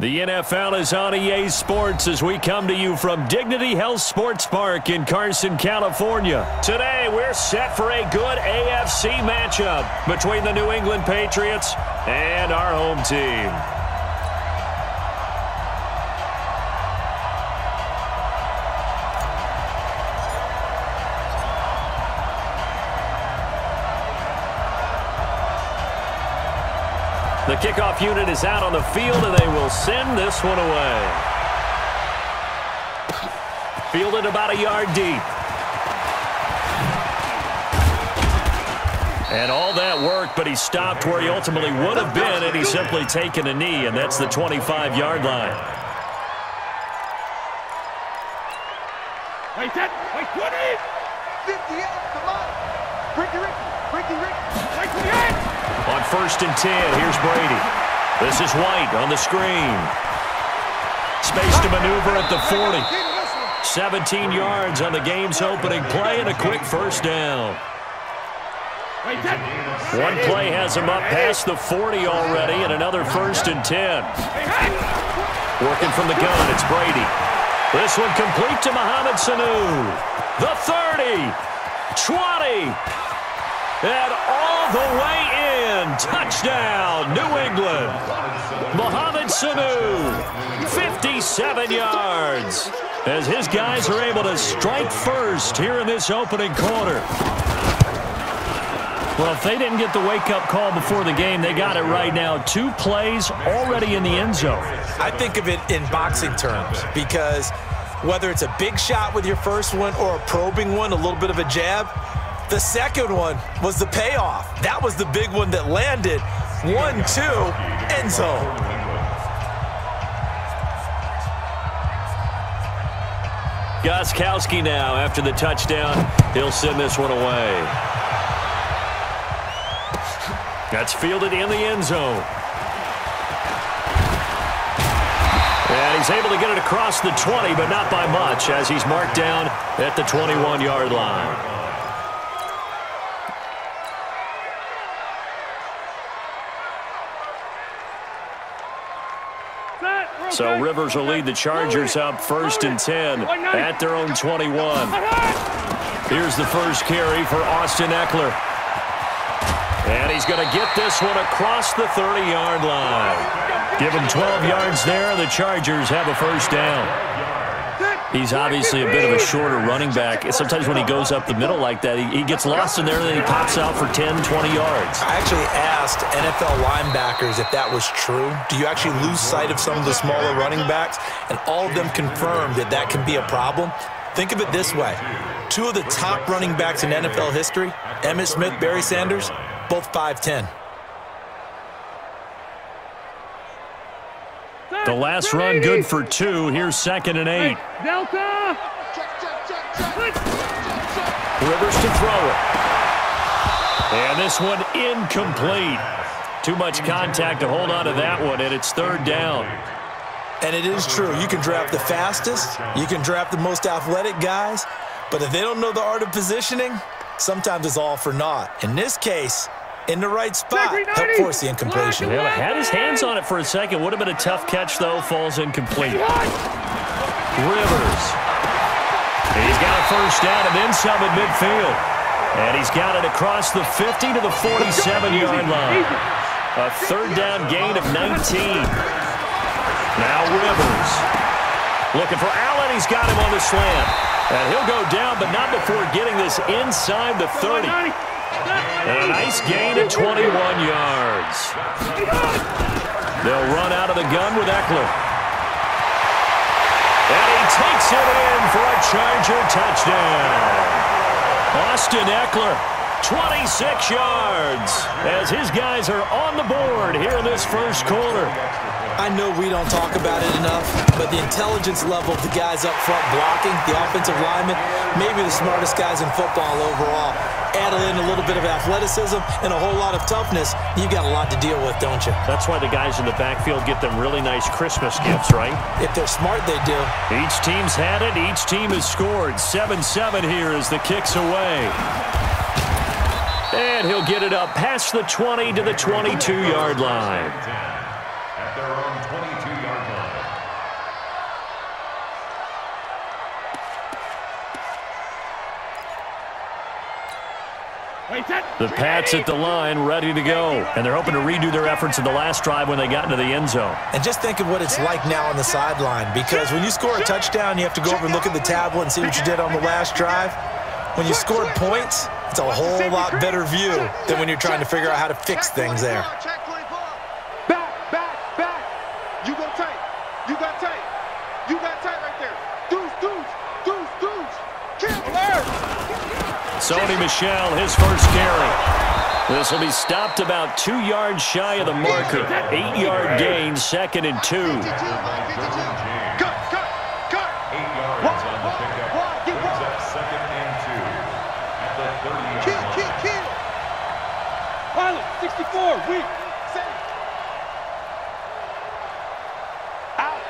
The NFL is on EA Sports as we come to you from Dignity Health Sports Park in Carson, California. Today, we're set for a good AFC matchup between the New England Patriots and our home team. The kickoff unit is out on the field, and they will send this one away. Fielded about a yard deep. And all that work, but he stopped where he ultimately would have been, and he's simply taken a knee, and that's the 25-yard line. Wait, 20! 58, come on! Ricky, wait, 28! On 1st and 10, here's Brady. This is White on the screen. Space to maneuver at the 40. 17 yards on the game's opening play and a quick first down. One play has him up past the 40 already and another 1st and 10. Working from the gun, it's Brady. This one complete to Mohamed Sanu. The 30, 20, and all the way in. Touchdown, New England. Mohamed Sanu, 57 yards. As his guys are able to strike first here in this opening quarter. Well, if they didn't get the wake-up call before the game, they got it right now. 2 plays already in the end zone. I think of it in boxing terms because whether it's a big shot with your first one or a probing one, a little bit of a jab, the second one was the payoff. That was the big one that landed. 1-2, end zone. Gostkowski now after the touchdown. He'll send this one away. That's fielded in the end zone. And he's able to get it across the 20, but not by much as he's marked down at the 21-yard line. So Rivers will lead the Chargers up 1st and 10 at their own 21. Here's the first carry for Austin Eckler. And he's going to get this one across the 30-yard line. Give him 12 yards there. The Chargers have a first down. He's obviously a bit of a shorter running back. Sometimes when he goes up the middle like that, he gets lost in there, and then he pops out for 10, 20 yards. I actually asked NFL linebackers if that was true. Do you actually lose sight of some of the smaller running backs? And all of them confirmed that that can be a problem. Think of it this way. 2 of the top running backs in NFL history, Emmitt Smith, Barry Sanders, both 5'10". The last run good for 2. Here's 2nd and 8. Delta! Rivers to throw it. And this one incomplete. Too much contact to hold on to that one, and it's 3rd down. And it is true. You can draft the fastest. You can draft the most athletic guys. But if they don't know the art of positioning, sometimes it's all for naught. In this case, in the right spot, help force the incompletion. Yeah, had his hands on it for a second. Would have been a tough catch, though. Falls incomplete. Rivers. He's got a first down and then some at midfield. And he's got it across the 50 to the 47-yard line. A 3rd down gain of 19. Now Rivers. Looking for Allen. He's got him on the slant. And he'll go down, but not before getting this inside the 30. And a nice gain of 21 yards. They'll run out of the gun with Eckler. And he takes it in for a Charger touchdown. Austin Eckler, 26 yards, as his guys are on the board here in this first quarter. I know we don't talk about it enough, but the intelligence level of the guys up front blocking, the offensive linemen, maybe the smartest guys in football overall. Add in a little bit of athleticism and a whole lot of toughness, you've got a lot to deal with, don't you? That's why the guys in the backfield get them really nice Christmas gifts, right? If they're smart, they do. Each team's had it. Each team has scored. 7-7 here as the kick's away. And he'll get it up past the 20 to the 22-yard line. The Pats at the line, ready to go. And they're hoping to redo their efforts in the last drive when they got into the end zone. And just think of what it's like now on the sideline, because when you score a touchdown, you have to go over and look at the tablet and see what you did on the last drive. When you scored points, it's a whole lot better view than when you're trying to figure out how to fix things there. Back. You go tight. You got tight. You got tight right there. Deuce. Kill alert. Sony Michel, his first carry. This will be stopped about 2 yards shy of the marker. 8-yard gain, 2nd and 2. Cut. 8 yards on the pickup. Brings up 2nd and 2. At the 38. Kill. Pilot, 64, weak. Out.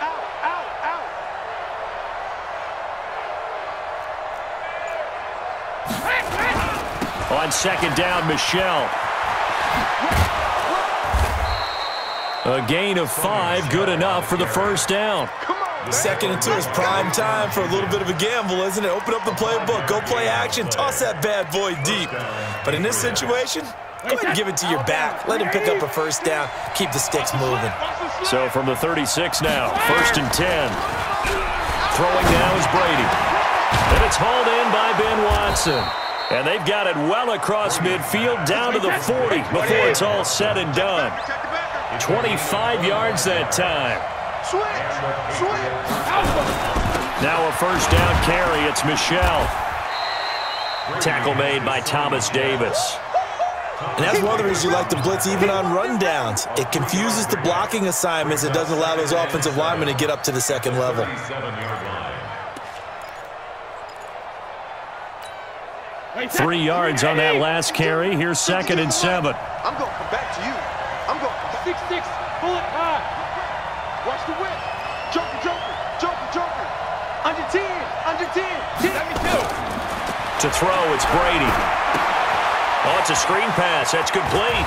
On 2nd down, Michel. A gain of 5, good enough for the first down. 2nd and 2 is prime time for a little bit of a gamble, isn't it? Open up the playbook, go play action, toss that bad boy deep. But in this situation, go ahead and give it to your back. Let him pick up a first down, keep the sticks moving. So from the 36 now, 1st and 10. Throwing now is Brady. And it's hauled in by Ben Watson. And they've got it well across midfield down to the 40 before it's all said and done. 25 yards that time. Now a first down carry. It's Michel. Tackle made by Thomas Davis. And that's one of the reasons you like to blitz even on rundowns. It confuses the blocking assignments. It doesn't allow those offensive linemen to get up to the second level. 3 yards on that last carry. Here's 2nd and 7. I'm going to come back to you. I'm going to come back. 6-6, bullet high. Watch the whip. Joker. Under 10. Let me do. To throw, it's Brady. Oh, it's a screen pass. That's complete.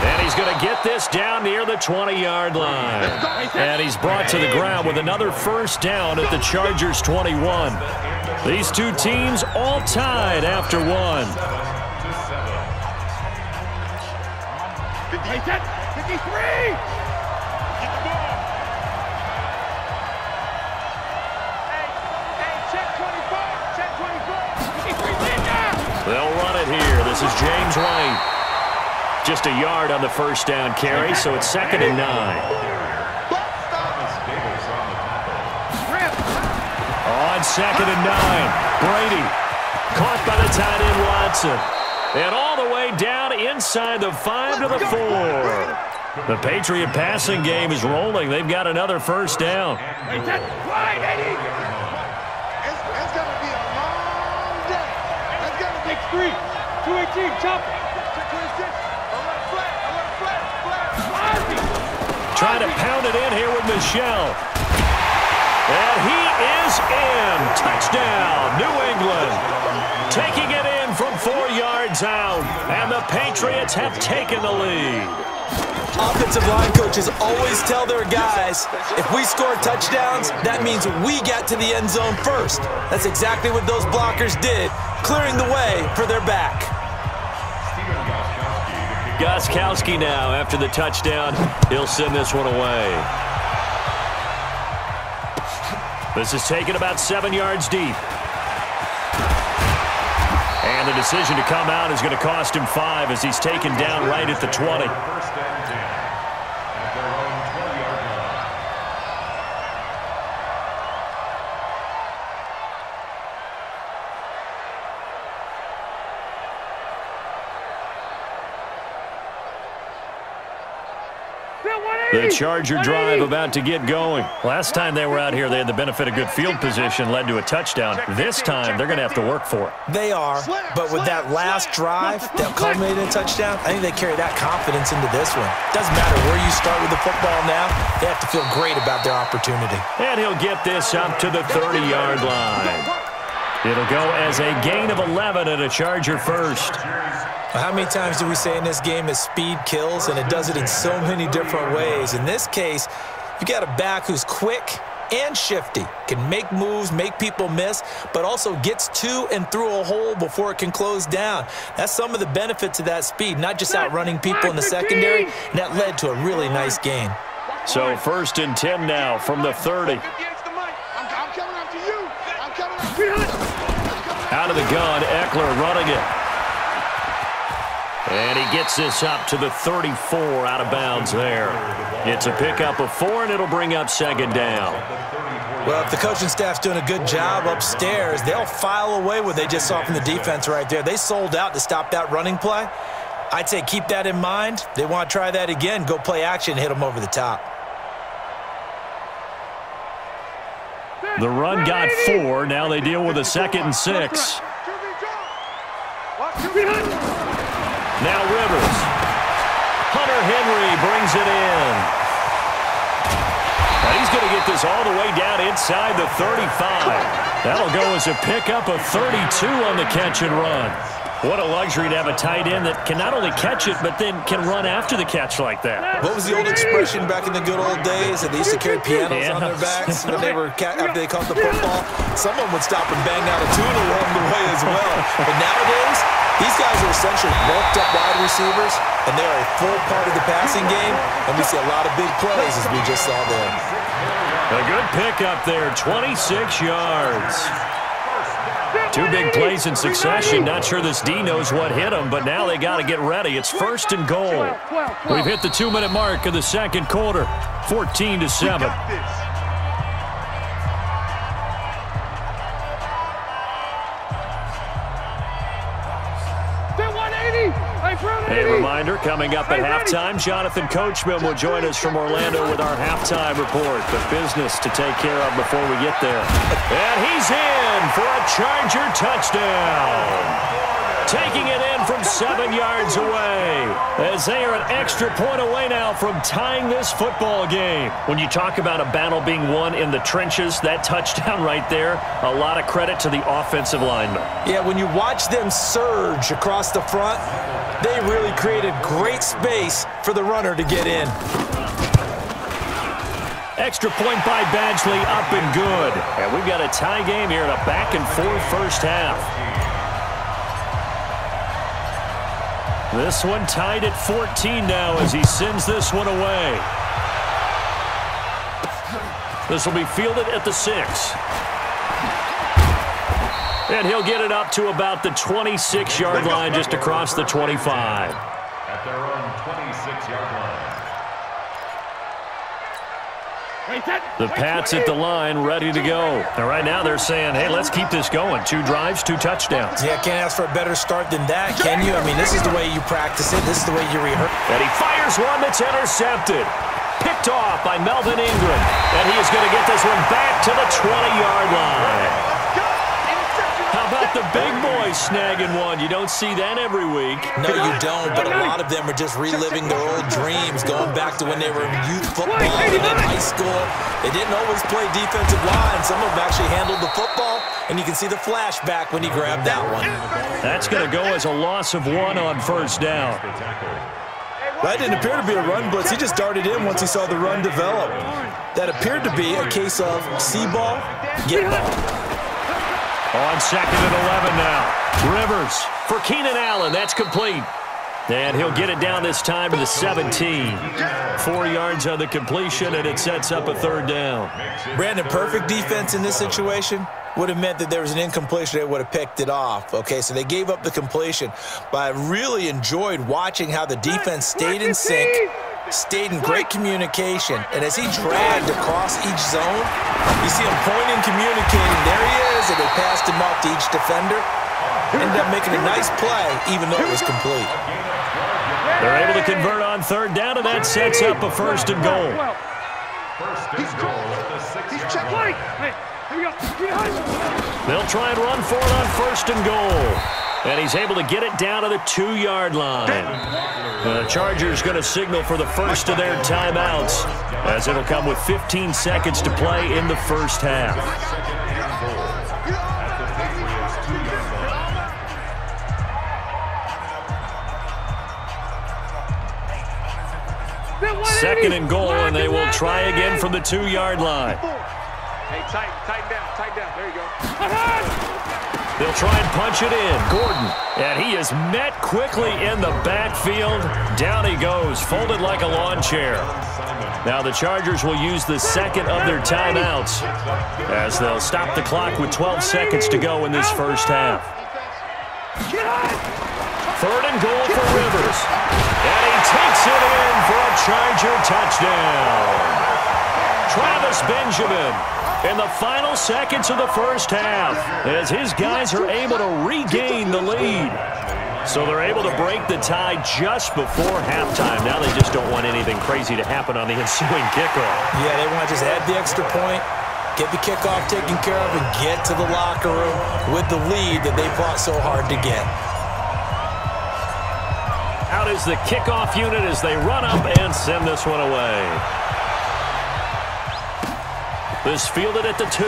And he's going to get this down near the 20-yard line. And he's brought to the ground with another first down at the Chargers' 21. These two teams all tied after one. 53. Check 24. They'll run it here. This is James White. Just a yard on the first down carry, so it's 2nd and 9. On 2nd and 9, Brady caught by the tight end Watson. And all the way down inside the 5 to the 4. The Patriot passing game is rolling. They've got another first down. It's going to be a long day. It's going to be 3, 218, chop it. 26. Flat. Trying to pound it in here with Michel. And he is in. Touchdown, New England. Taking it in from 4 yards out. And the Patriots have taken the lead. Offensive line coaches always tell their guys, if we score touchdowns, that means we get to the end zone first. That's exactly what those blockers did, clearing the way for their back. Gostkowski now, after the touchdown, he'll send this one away. This is taken about 7 yards deep. And the decision to come out is going to cost him 5 as he's taken down right at the 20. The Charger drive about to get going. Last time they were out here, they had the benefit of good field position, led to a touchdown. This time, they're going to have to work for it. They are, but with that last drive that culminated in a touchdown, I think they carry that confidence into this one. Doesn't matter where you start with the football now, they have to feel great about their opportunity. And he'll get this up to the 30-yard line. It'll go as a gain of 11 and a Charger first. How many times do we say in this game that speed kills, and it does it in so many different ways? In this case, you got a back who's quick and shifty. Can make moves, make people miss, but also gets to and through a hole before it can close down. That's some of the benefits of that speed, not just outrunning people in the secondary, and that led to a really nice gain. So 1st and 10 now from the 30. Out of the gun, Eckler running it. And he gets this up to the 34, out of bounds there. It's a pickup of 4, and it'll bring up 2nd down. Well, if the coaching staff's doing a good job upstairs, they'll file away what they just saw from the defense right there. They sold out to stop that running play. I'd say keep that in mind. They want to try that again, go play action, hit them over the top. The run got 4. Now they deal with a 2nd and 6. Now Rivers. Hunter Henry brings it in. And he's going to get this all the way down inside the 35. That'll go as a pickup of 32 on the catch and run. What a luxury to have a tight end that can not only catch it, but then can run after the catch like that. What was the old expression back in the good old days that they used to carry pianos on their backs when they were after they caught the football? Someone would stop and bang out a tune along the way as well. But nowadays, these guys are essentially bulked up wide receivers, and they are a full part of the passing game, and we see a lot of big plays as we just saw there. A good pickup there, 26 yards. 2 big plays in succession. Not sure this D knows what hit him, but now they got to get ready. It's 1st and goal. We've hit the 2-minute mark of the 2nd quarter, 14-7. A reminder, coming up at halftime, Jonathan Coachman will join us from Orlando with our halftime report. But business to take care of before we get there. And he's in for a Charger touchdown. Taking it in from 7 yards away, as they are an extra point away now from tying this football game. When you talk about a battle being won in the trenches, that touchdown right there, a lot of credit to the offensive linemen. Yeah, when you watch them surge across the front, they really created great space for the runner to get in. Extra point by Badgley, up and good. And we've got a tie game here in a back-and-forth first half. This one tied at 14 now as he sends this one away. This will be fielded at the 6. And he'll get it up to about the 26-yard line, just across the 25. At their own 26-yard line. The Pats at the line, ready to go. And right now they're saying, hey, let's keep this going. 2 drives, 2 touchdowns. Yeah, can't ask for a better start than that, can you? I mean, this is the way you practice it. This is the way you rehearse. And he fires one that's intercepted. Picked off by Melvin Ingram. And he is going to get this one back to the 20-yard line. How about the big boys snagging one? You don't see that every week. No, you don't, but a lot of them are just reliving their old dreams, going back to when they were in youth football and in high school. They didn't always play defensive line. Some of them actually handled the football, and you can see the flashback when he grabbed that one. That's going to go as a loss of 1 on first down. That didn't appear to be a run blitz. He just darted in once he saw the run develop. That appeared to be a case of see ball, get ball. On 2nd and 11 now. Rivers for Keenan Allen. That's complete. And he'll get it down this time to the 17. 4 yards on the completion, and it sets up a 3rd down. Brandon, perfect defense in this situation would have meant that there was an incompletion. They would have picked it off. Okay, so they gave up the completion. But I really enjoyed watching how the defense stayed in sync, stayed in great communication, and as he dragged across each zone, you see him pointing, communicating. There he is, and they passed him off to each defender. Ended up making a nice play, even though it was complete. They're able to convert on 3rd down, and that sets up a 1st and goal. They'll try and run for it on 1st and goal. And he's able to get it down to the 2-yard line. The Chargers going to signal for the first of their timeouts, as it'll come with 15 seconds to play in the first half. Second and goal, and they will try again from the 2-yard line. Hey, tighten down. There you go. They'll try and punch it in. Gordon. And he is met quickly in the backfield. Down he goes, folded like a lawn chair. Now the Chargers will use the second of their timeouts as they'll stop the clock with 12 seconds to go in this first half. Third and goal for Rivers. And he takes it in for a Charger touchdown. Travis Benjamin in the final seconds of the first half as his guys are able to regain the lead. So they're able to break the tie just before halftime. Now they just don't want anything crazy to happen on the ensuing kickoff. Yeah, they want to just add the extra point, get the kickoff taken care of, and get to the locker room with the lead that they fought so hard to get. Out is the kickoff unit as they run up and send this one away. This fielded at the 2.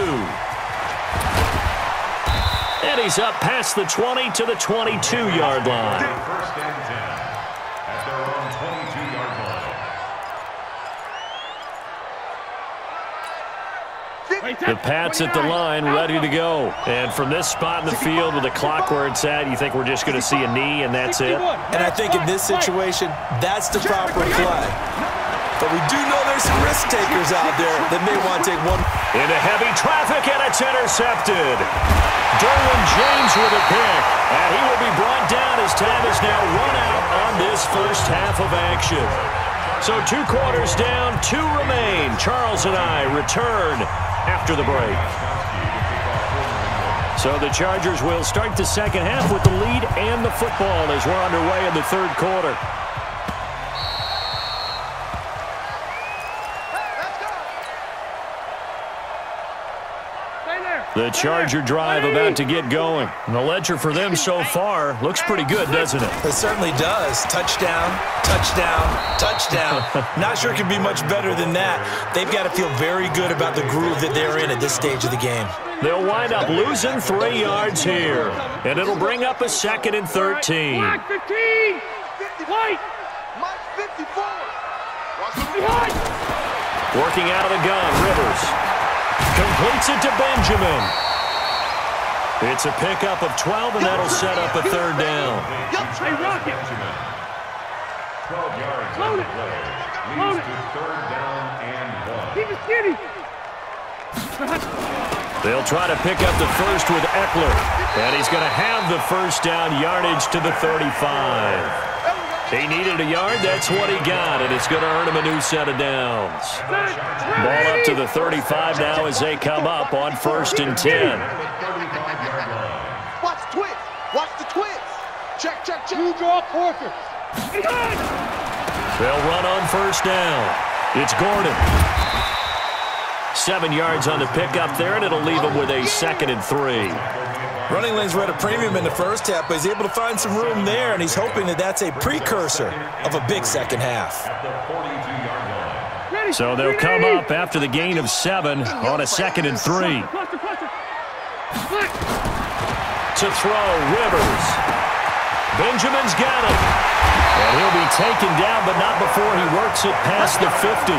And he's up past the 20 to the 22-yard line. First and 10 at their own 22-yard line. The Pats at the line, ready to go. And from this spot in the field with the clock where it's at, you think we're just going to see a knee and that's it? And I think in this situation, that's the proper play. But we do know there's some risk takers out there that may want to take one. Into heavy traffic, and it's intercepted. Derwin James with a pick. And he will be brought down as time is now run out on this first half of action. So 2 quarters down, 2 remain. Charles and I return after the break. So the Chargers will start the second half with the lead and the football as we're underway in the third quarter. The Charger drive about to get going. And the ledger for them so far looks pretty good, doesn't it? It certainly does. Touchdown, touchdown, touchdown. Not sure it can be much better than that. They've got to feel very good about the groove that they're in at this stage of the game. They'll wind up losing 3 yards here. And it'll bring up a 2nd and 13. Black 15. White. Mike 54. Working out of the gun, Rivers. Completes it to Benjamin. It's a pickup of 12, and that'll set up a 3rd down. Hey, Rocket. 12 yards on Load the it. play. Load Leads it. to 3rd down and 1. Keep it skinny. They'll try to pick up the first with Eckler. And he's going to have the first down, yardage to the 35. He needed a yard, that's what he got, and it's going to earn him a new set of downs. Ball up to the 35 now as they come up on 1st and 10. Watch the twist. Watch the twist. Check. You draw quarter. They'll run on 1st down. It's Gordon. 7 yards on the pickup there, and it'll leave him with a 2nd and 3. Running lanes were at a premium in the first half, but he's able to find some room there, and he's hoping that that's a precursor of a big second half. So they'll come up after the gain of 7 on a 2nd and 3. To throw, Rivers. Benjamin's got him. And he'll be taken down, but not before he works it past the 50.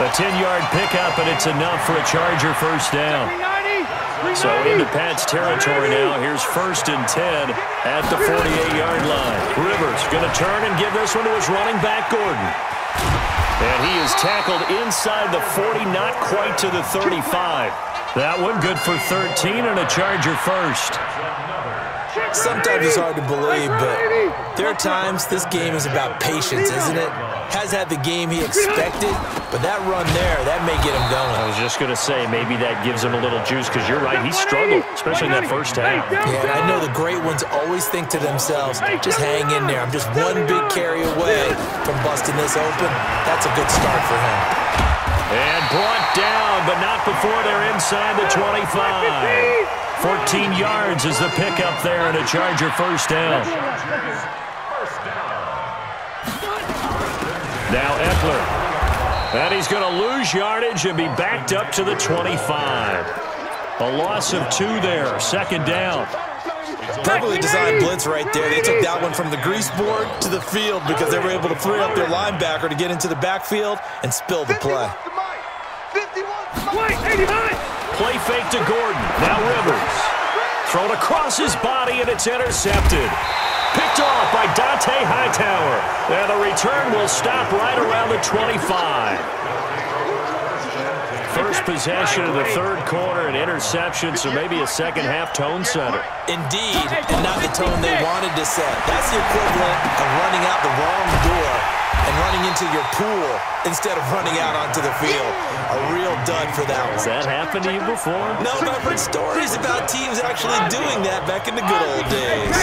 A 10-yard pickup, and it's enough for a Charger first down. So into Pat's territory now. Here's 1st and 10 at the 48-yard line. Rivers going to turn and give this one to his running back, Gordon. And he is tackled inside the 40, not quite to the 35. That one good for 13 and a Charger first. Sometimes it's hard to believe, but there are times this game is about patience, isn't it? Has had the game he expected, but that run there, that may get him going. I was just going to say, maybe that gives him a little juice, because you're right, he struggled, especially in that first half. Yeah, I know the great ones always think to themselves, just hang in there. I'm just one big carry away from busting this open. That's a good start for him. And brought down, but not before they're inside the 25. 14 yards is the pickup there, and a Charger first down. Now Eckler. And he's going to lose yardage and be backed up to the 25. A loss of 2 there, 2nd down. Perfectly designed blitz right there. They took that one from the grease board to the field because they were able to free up their linebacker to get into the backfield and spill the play. Play fake to Gordon. Now Rivers. Thrown across his body, and it's intercepted. Picked off by Dante Hightower. And the return will stop right around the 25. First possession of the third quarter, an interception, so maybe a second-half tone setter. Indeed, and not the tone they wanted to set. That's the equivalent of running out the wrong door and running into your pool instead of running out onto the field. A real dud for that one. Has that happened to you before? No, but I've heard stories about teams actually doing that back in the good old days.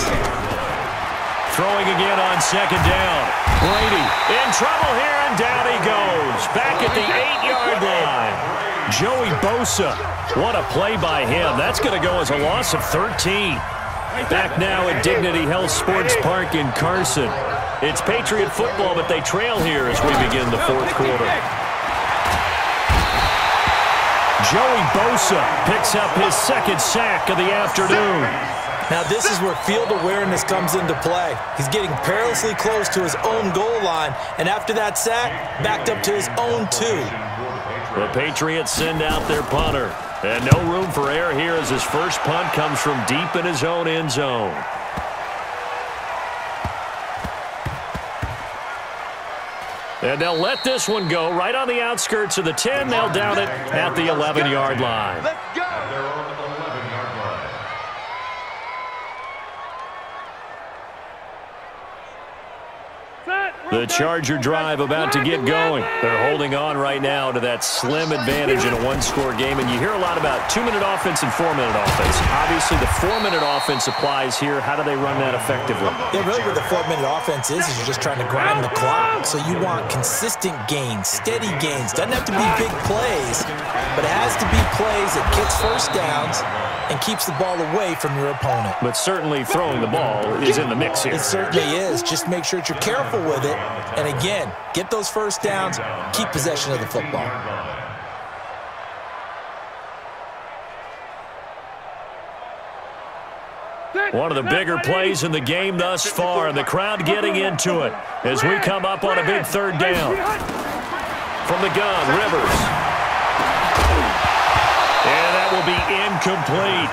Throwing again on second down. Brady in trouble here, and down he goes. Back at the 8-yard line. Joey Bosa. What a play by him. That's going to go as a loss of 13. Back now at Dignity Health Sports Park in Carson. It's Patriot football, but they trail here as we begin the fourth quarter. Joey Bosa picks up his second sack of the afternoon. Now this is where field awareness comes into play. He's getting perilously close to his own goal line, and after that sack, backed up to his own 2. The Patriots send out their punter. And no room for error here as his first punt comes from deep in his own end zone. And they'll let this one go right on the outskirts of the 10. They'll down it at the 11-yard line. Let's go. At their own 11-yard line. The Charger drive about to get going. They're holding on right now to that slim advantage in a one-score game. And you hear a lot about 2-minute offense and 4-minute offense. Obviously, the 4-minute offense applies here. How do they run that effectively? Yeah, really what the 4-minute offense is you're just trying to grind the clock. So you want consistent gains, steady gains. Doesn't have to be big plays, but it has to be plays that gets first downs and keeps the ball away from your opponent. But certainly throwing the ball is in the mix here. It certainly is. Just make sure that you're careful with it. And again, get those first downs, keep possession of the football. One of the bigger plays in the game thus far, and the crowd getting into it as we come up on a big third down. From the gun, Rivers. And that will be incomplete.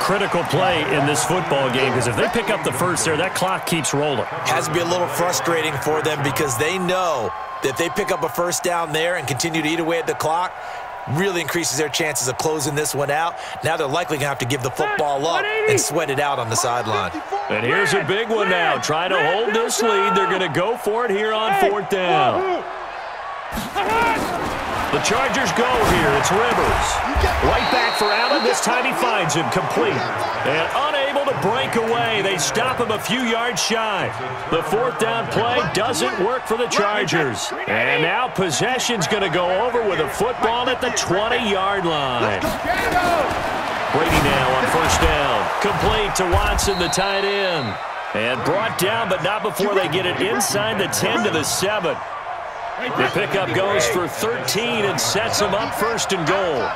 Critical play in this football game, because if they pick up the first there, that clock keeps rolling. Has to be a little frustrating for them because they know that if they pick up a first down there and continue to eat away at the clock, really increases their chances of closing this one out. Now they're likely going to have to give the football up and sweat it out on the sideline. And here's a big one now. Trying to hold this lead. They're going to go for it here on fourth down. The Chargers go here. It's Rivers. Right back for Allen. This time he finds him complete. And unable to break away. They stop him a few yards shy. The fourth down play doesn't work for the Chargers. And now possession's going to go over with a football at the 20-yard line. Brady now on first down. Complete to Watson, the tight end. And brought down, but not before they get it inside the 10 to the 7. The pickup goes for 13 and sets him up first and goal.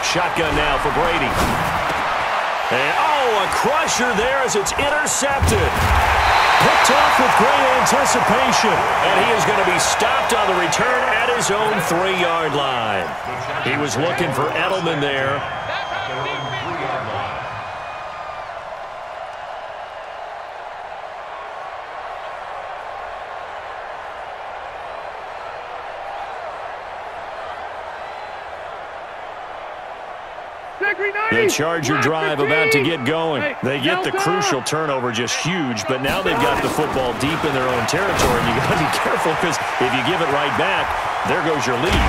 Shotgun now for Brady. And, a crusher there as it's intercepted. Picked off with great anticipation. And he is going to be stopped on the return at his own 3-yard line. He was looking for Edelman there. The Charger drive about to get going. They get the crucial turnover, just huge, but now they've got the football deep in their own territory, and you got to be careful because if you give it right back, there goes your lead.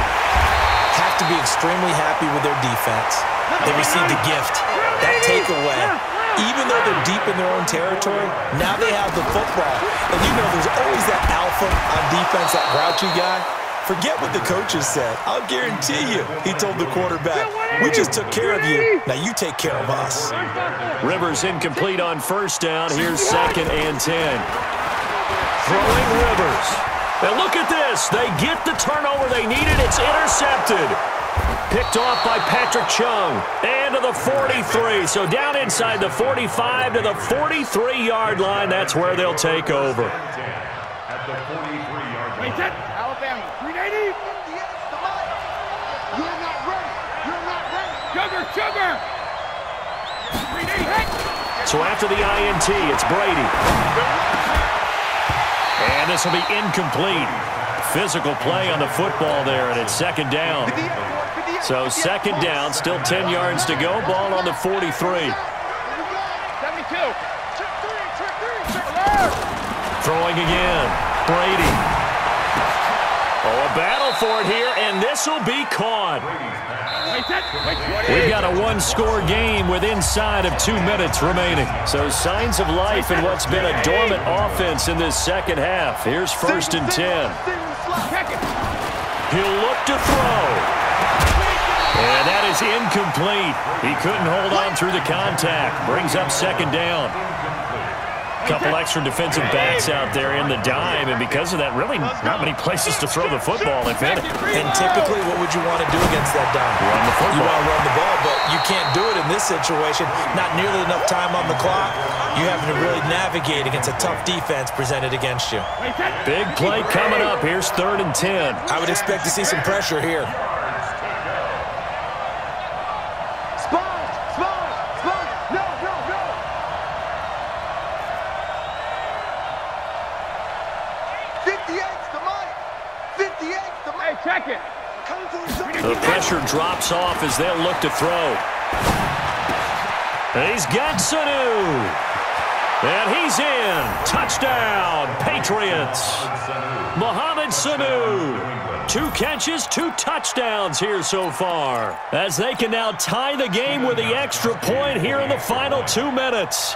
Have to be extremely happy with their defense. They received a gift. That takeaway, even though they're deep in their own territory, now they have the football. And you know there's always that alpha on defense, that grouchy guy. Forget what the coaches said. I'll guarantee you, he told the quarterback, we just took care of you. Now you take care of us. Rivers incomplete on first down. Here's 2nd and 10. Throwing Rivers. And look at this. They get the turnover they needed. It's intercepted. Picked off by Patrick Chung. And to the 43. So down inside the 45 to the 43-yard line. That's where they'll take over. At the 43-yard line. Alabama, 380. You're not ready. Sugar! So after the INT, it's Brady. And this will be incomplete. Physical play on the football there, and it's second down. So second down, still 10 yards to go. Ball on the 43. 72. Throwing again. Brady. Oh, a battle for it here, and this will be caught. We've got a one-score game with inside of 2 minutes remaining. So signs of life in what's been a dormant offense in this second half. Here's 1st and 10. He'll look to throw. And that is incomplete. He couldn't hold on through the contact. Brings up second down. Couple extra defensive backs out there in the dime, and because of that, really not many places to throw the football, if any. And typically, what would you want to do against that dime? Run the football. You want to run the ball, but you can't do it in this situation. Not nearly enough time on the clock. You having to really navigate against a tough defense presented against you. Big play coming up. Here's 3rd and 10. I would expect to see some pressure here. Check it. The pressure drops off as they'll look to throw. And he's got Sanu. And he's in. Touchdown, Patriots. Mohamed Sanu. 2 catches, 2 touchdowns here so far, as they can now tie the game with the extra point here in the final 2 minutes.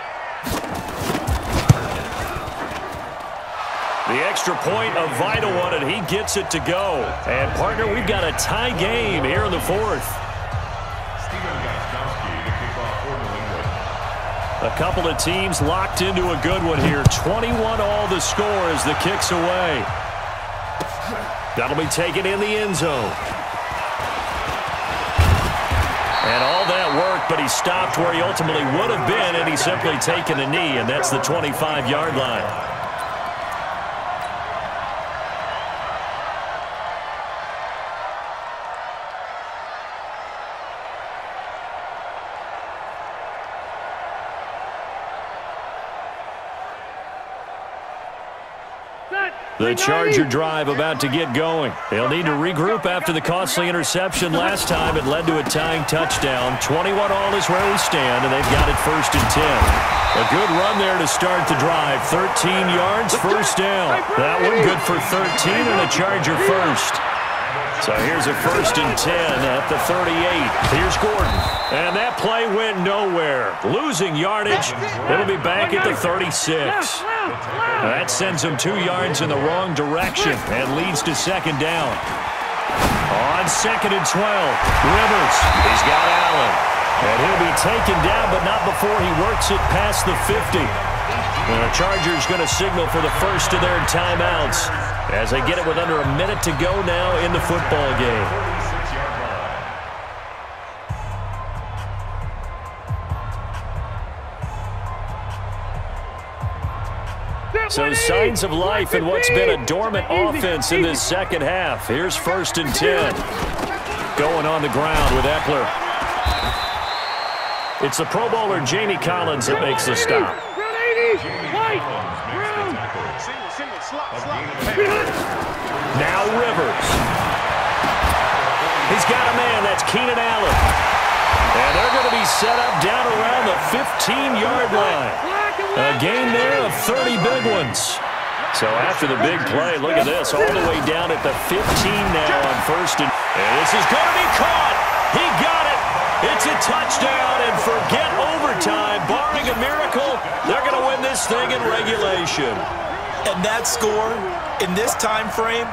The extra point, a vital one, and he gets it to go. And, partner, we've got a tie game here in the 4th. A couple of teams locked into a good one here. 21 all the score as the kick's away. That'll be taken in the end zone. And all that work, but he stopped where he ultimately would have been, and he's simply taken a knee, and that's the 25-yard line. The Charger drive about to get going. They'll need to regroup after the costly interception last time. It led to a tying touchdown. 21 all is where we stand, and they've got it 1st and 10. A good run there to start the drive. 13 yards, 1st down. That one good for 13 and a Charger first. So here's a 1st and 10 at the 38. Here's Gordon. And that play went nowhere. Losing yardage. It'll be back at the 36. That sends him 2 yards in the wrong direction and leads to 2nd down. On 2nd and 12, Rivers. He's got Allen. And he'll be taken down, but not before he works it past the 50. And the Chargers going to signal for the first of their timeouts as they get it with under a minute to go now in the football game. So signs of life in what's been a dormant offense in this second half. Here's 1st and 10. Going on the ground with Eckler. It's the Pro Bowler Jamie Collins that makes the stop. Now Rivers. He's got a man. That's Keenan Allen. And they're going to be set up down around the 15-yard line. A gain there of 30 big ones. So after the big play, look at this, all the way down at the 15 now on 1st and this is going to be caught. He got it. It's a touchdown, and forget overtime. Barring a miracle, they're going to win this thing in regulation. And that score in this time frame,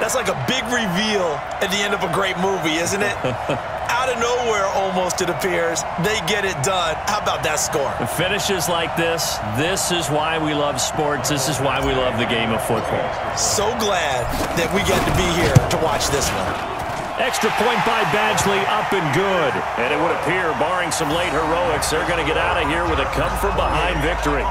that's like a big reveal at the end of a great movie, isn't it? Out of nowhere, almost, it appears, they get it done. How about that score? Finishes like this is why we love sports. This is why we love the game of football. So glad that we get to be here to watch this one. Extra point by Badgley, up and good. And it would appear, barring some late heroics, they're going to get out of here with a come-from-behind victory.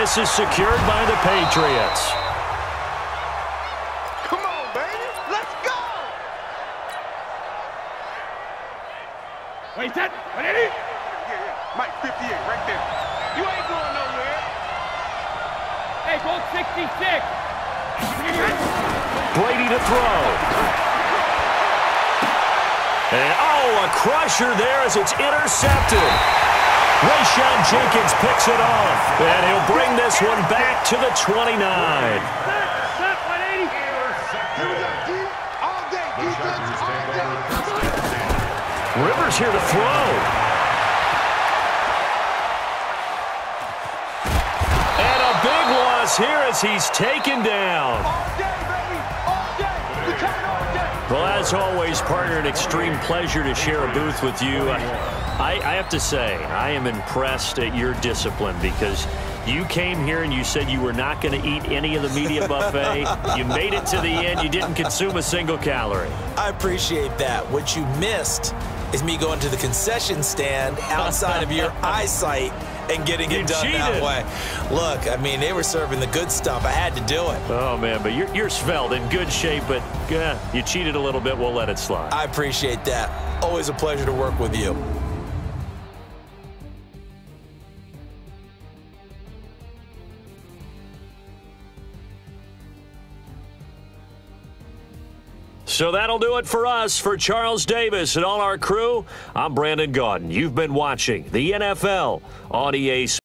This is secured by the Patriots. Come on, baby. Let's go. Wait, that. What is it? Yeah. Mike 58, right there. You ain't going nowhere. Hey, go 66. Brady to throw. And, oh, a crusher there as it's intercepted. Rayshon Jenkins picks it off, and he'll bring this one back to the 29. Stop, 180. All day, defense, all day. Rivers here to throw. And a big loss here as he's taken down. All day, baby. All day. We coming all day. Well, as always, partner, an extreme pleasure to share a booth with you. I have to say, I am impressed at your discipline because you came here and you said you were not going to eat any of the media buffet. You made it to the end. You didn't consume a single calorie. I appreciate that. What you missed is me going to the concession stand outside of your eyesight and getting it done that way. Look, I mean, they were serving the good stuff. I had to do it. Oh, man, but you're svelte, in good shape, but you cheated a little bit. We'll let it slide. I appreciate that. Always a pleasure to work with you. So that'll do it for us. For Charles Davis and all our crew, I'm Brandon Gaudin. You've been watching the NFL on EA Sports.